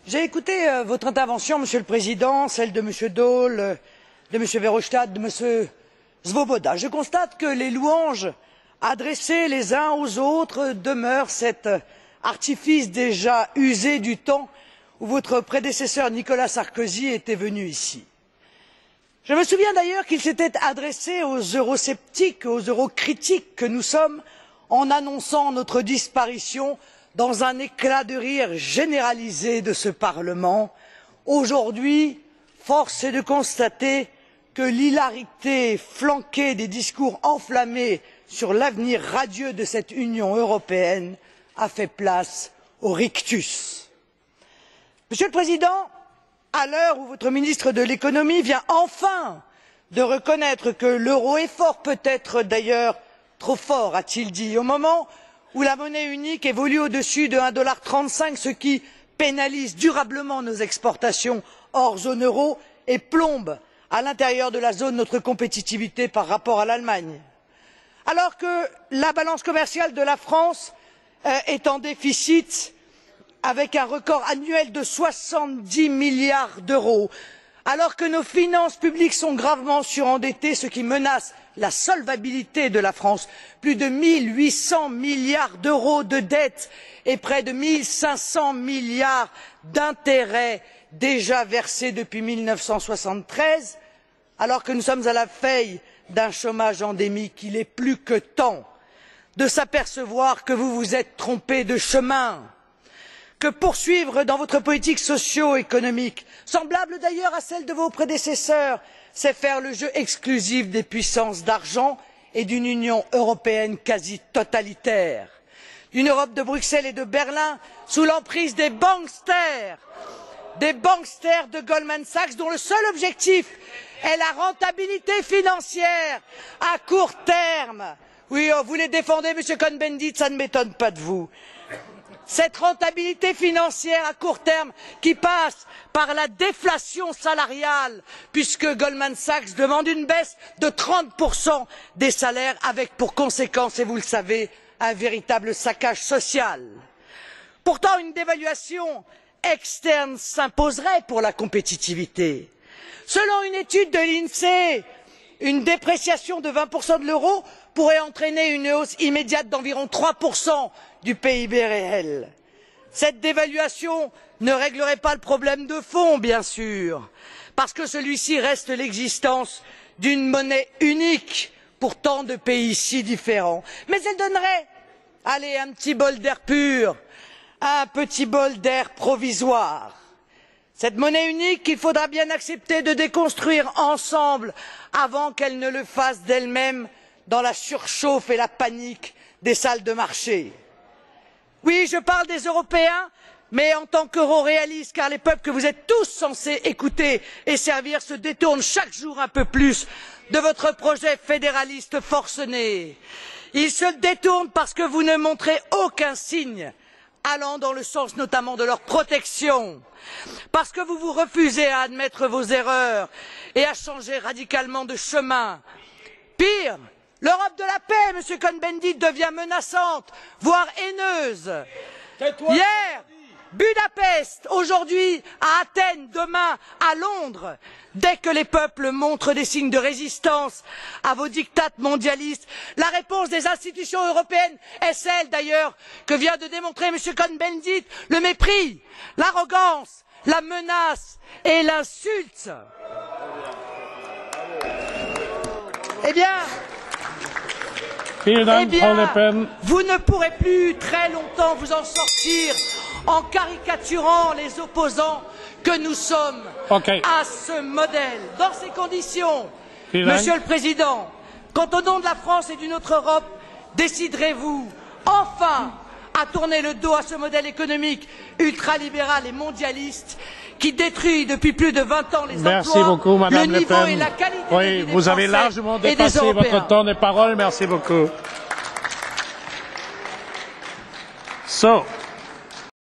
J'ai écouté votre intervention, Monsieur le Président, celle de M. Daul, de M. Verhofstadt, de M. Swoboda. Je constate que les louanges adressées les uns aux autres demeurent cet artifice déjà usé du temps où votre prédécesseur Nicolas Sarkozy était venu ici. Je me souviens d'ailleurs qu'il s'était adressé aux eurosceptiques, aux eurocritiques que nous sommes, en annonçant notre disparition dans un éclat de rire généralisé de ce Parlement. Aujourd'hui, force est de constater que l'hilarité flanquée des discours enflammés sur l'avenir radieux de cette Union européenne a fait place au rictus. Monsieur le Président, à l'heure où votre ministre de l'économie vient enfin de reconnaître que l'euro est fort, peut-être d'ailleurs trop fort, a-t-il dit, au moment où la monnaie unique évolue au-dessus de 1,35 $, ce qui pénalise durablement nos exportations hors zone euro et plombe à l'intérieur de la zone notre compétitivité par rapport à l'Allemagne. Alors que la balance commerciale de la France est en déficit avec un record annuel de 70 milliards d'euros, alors que nos finances publiques sont gravement surendettées, ce qui menace la solvabilité de la France, plus de 1 800 milliards d'euros de dette et près de 1 500 milliards d'intérêts déjà versés depuis 1973, alors que nous sommes à la veille d'un chômage endémique, il est plus que temps de s'apercevoir que vous vous êtes trompé de chemin, que poursuivre dans votre politique socio-économique, semblable d'ailleurs à celle de vos prédécesseurs, c'est faire le jeu exclusif des puissances d'argent et d'une Union européenne quasi totalitaire, d'une Europe de Bruxelles et de Berlin sous l'emprise des banksters de Goldman Sachs, dont le seul objectif est la rentabilité financière à court terme. Oui, vous les défendez, Monsieur Cohn-Bendit, ça ne m'étonne pas de vous. Cette rentabilité financière à court terme qui passe par la déflation salariale, puisque Goldman Sachs demande une baisse de 30% des salaires, avec pour conséquence, et vous le savez, un véritable saccage social. Pourtant, une dévaluation externe s'imposerait pour la compétitivité. Selon une étude de l'INSEE, une dépréciation de 20% de l'euro pourrait entraîner une hausse immédiate d'environ 3% du PIB réel. Cette dévaluation ne réglerait pas le problème de fond, bien sûr, parce que celui-ci reste l'existence d'une monnaie unique pour tant de pays si différents. Mais elle donnerait, allez, un petit bol d'air pur, un petit bol d'air provisoire. Cette monnaie unique qu'il faudra bien accepter de déconstruire ensemble avant qu'elle ne le fasse d'elle-même dans la surchauffe et la panique des salles de marché. Oui, je parle des Européens, mais en tant qu'euroréalistes, car les peuples que vous êtes tous censés écouter et servir se détournent chaque jour un peu plus de votre projet fédéraliste forcené. Ils se détournent parce que vous ne montrez aucun signe allant dans le sens notamment de leur protection, parce que vous vous refusez à admettre vos erreurs et à changer radicalement de chemin. Pire, l'Europe de la paix, Monsieur Cohn-Bendit, devient menaçante, voire haineuse. Hier, Budapest, aujourd'hui à Athènes, demain à Londres. Dès que les peuples montrent des signes de résistance à vos diktats mondialistes, la réponse des institutions européennes est celle d'ailleurs que vient de démontrer M. Cohn-Bendit, le mépris, l'arrogance, la menace et l'insulte. Eh bien, vous ne pourrez plus très longtemps vous en sortir en caricaturant les opposants que nous sommes à ce modèle. Dans ces conditions, Monsieur le Président, quand au nom de la France et d'une autre Europe, déciderez-vous enfin à tourner le dos à ce modèle économique ultralibéral et mondialiste qui détruit depuis plus de 20 ans les emplois, le niveau et la qualité de vie des vous avez Français largement et des dépassé Européens. votre temps de parole. Merci beaucoup. So,